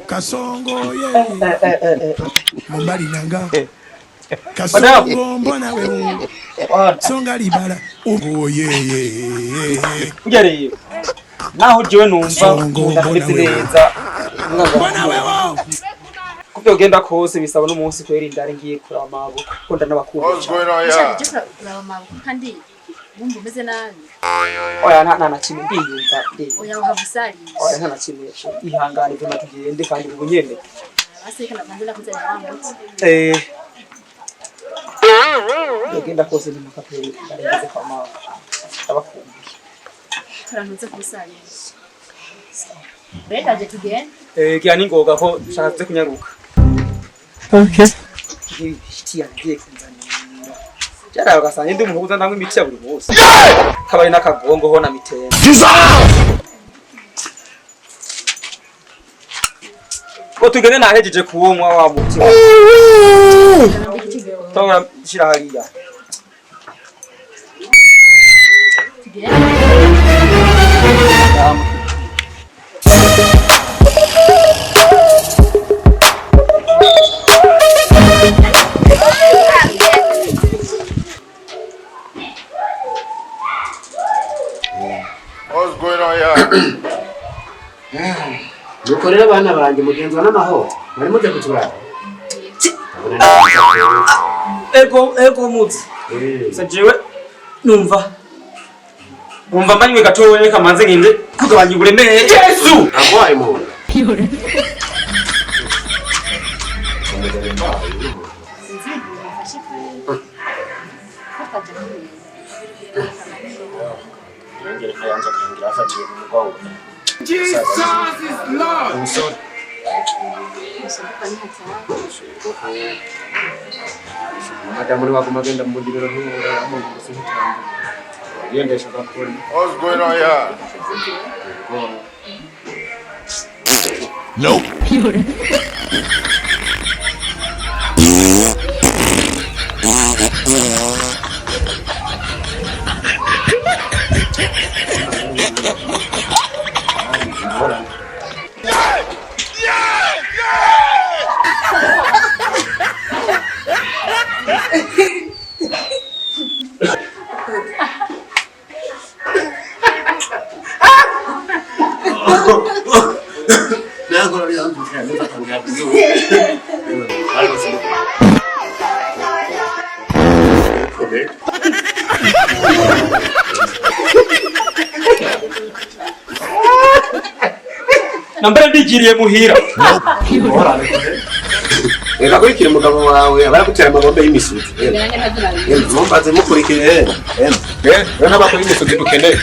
Kasongo ye Mbali nanga Kasongo mbona wewe Songa libala oh ye ngere naho jewe numva ndafite mbona wewe kubyo genda kose bisaba n'umunsi kwera indari ngiye kuraba amabo konda n'abakuru kandi bumva meze nabi oya nta kimwe ndiyumva oya uhavusari oya nta kimwe ihangane byo natugende kandi ubu nyene aseka nabanza kuzana bamutse genda kose ni mukaperi ndageze kwa mama abakumbuye karanutse kusari Benda je tugende kiani ngoga ko shatse kunyaruka okay Tiya ngiye kunzanira cyara ugasanga ndi umuntu uzandamwe imiti ya buri bose kabari nakagongo ho na mitende ko tugende nahejeje kuwomwa wa muti tawara shira hariya What's going on here? Nukorera abana banjye mugenzwa n'amahoro bari muje kuturara ego muzi sajewe numva mbanywe gatoye kamanze ngende kugabanya uburemere Yesu agwaye mu Jesus is Lord. Madamu wako magenda mbundiro ntubura amuntu gusubitambo yendesha gakoni What's going on here? Nope nambara ndigiriye muhira Ega kurikira umugabo wawe abarakutera amagombe y'imisuzi mumbaze mukurikire Wewe n'abakora imisuzi dukeneye.